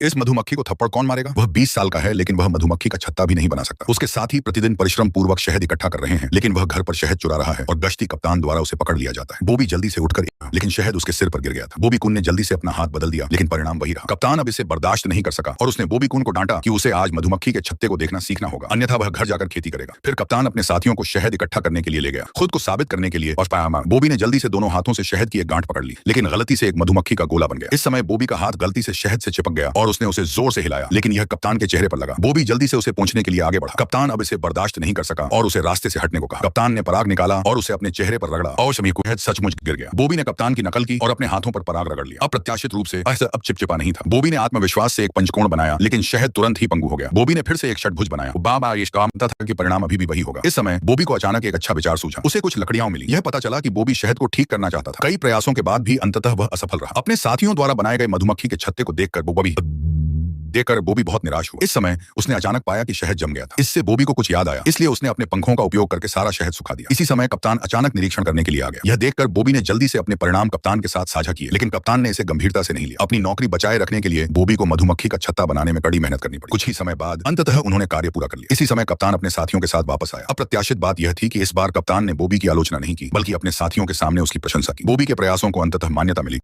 इस मधुमक्खी को थप्पड़ कौन मारेगा? वह 20 साल का है, लेकिन वह मधुमक्खी का छत्ता भी नहीं बना सकता। उसके साथ ही प्रतिदिन परिश्रम पूर्वक शहद इकट्ठा कर रहे हैं, लेकिन वह घर पर शहद चुरा रहा है और गश्ती कप्तान द्वारा उसे पकड़ लिया जाता है। बॉबी जल्दी से उठकर, लेकिन शहद उसके सिर पर गिर गया था। बॉबी कून ने जल्दी से अपना हाथ बदल दिया, लेकिन परिणाम वही रहा। कप्तान अब इसे बर्दाश्त नहीं कर सका और उसने बॉबी कून को डांटा कि उसे आज मधुमक्खी के छत्ते को देखना सीखना होगा, अन्यथा वह घर जाकर खेती करेगा। फिर कप्तान अपने साथियों को शहद इकट्ठा करने के लिए ले गया, खुद को साबित करने के लिए। और बॉबी ने जल्दी से दोनों हाथों से शहद की एक गांठ पकड़ ली, लेकिन गलती से एक मधुमक्खी का गोला बन गया। इस समय बॉबी का हाथ गलती से शहद से चिपक गया और उसने उसे जोर से हिलाया, लेकिन यह कप्तान के चेहरे पर लगा। बॉबी जल्दी से उसे पहुंचने के लिए आगे बढ़ा। कप्तान अब इसे बर्दाश्त नहीं कर सका और उसे रास्ते से हटने को कहा। कप्तान ने पराग निकाला और उसे अपने चेहरे पर रगड़ा और शहद सचमुच गिर गया। बॉबी ने कप्तान की नकल की और अपने हाथों पर पराग रगड़ लिया। अप्रत्याशित रूप से अब चिपचिपा नहीं था। बॉबी ने आत्मविश्वास से एक पंचकोण बनाया, लेकिन शहद तुरंत ही पंगु हो गया। बॉबी ने फिर से एक षटभुज बनाया। बाबा ये काम था कि परिणाम अभी भी वही होगा। इस समय बॉबी को अचानक एक अच्छा विचार सूझा। उसे कुछ लकड़ियां मिली। यह पता चला कि बॉबी शहद को ठीक करना चाहता था। कई प्रयासों के बाद भी अंततः वह असफल रहा। अपने साथियों द्वारा बनाए गए मधुमक्खी के छत्ते को देखकर बॉबी बहुत निराश हुआ। इस समय उसने अचानक पाया कि शहद जम गया था। इससे बॉबी को कुछ याद आया, इसलिए उसने अपने पंखों का उपयोग करके सारा शहद सुखा दिया। इसी समय कप्तान अचानक निरीक्षण करने के लिए आ गया। यह देखकर बॉबी ने जल्दी से अपने परिणाम कप्तान के साथ साझा किए, लेकिन कप्तान ने इसे गंभीरता से नहीं लिया। अपनी नौकरी बचाए रखने के लिए बॉबी को मधुमक्खी का छत्ता बनाने में कड़ी मेहनत करनी पड़ी। कुछ ही समय बाद अंततः उन्होंने कार्य पूरा कर लिया। इसी समय कप्तान अपने साथियों के साथ वापस आया। अप्रत्याशित बात यह थी कि इस बार कप्तान ने बॉबी की आलोचना नहीं की, बल्कि अपने साथियों के सामने उसकी प्रशंसा की। बॉबी के प्रयासों को अंततः मान्यता मिली।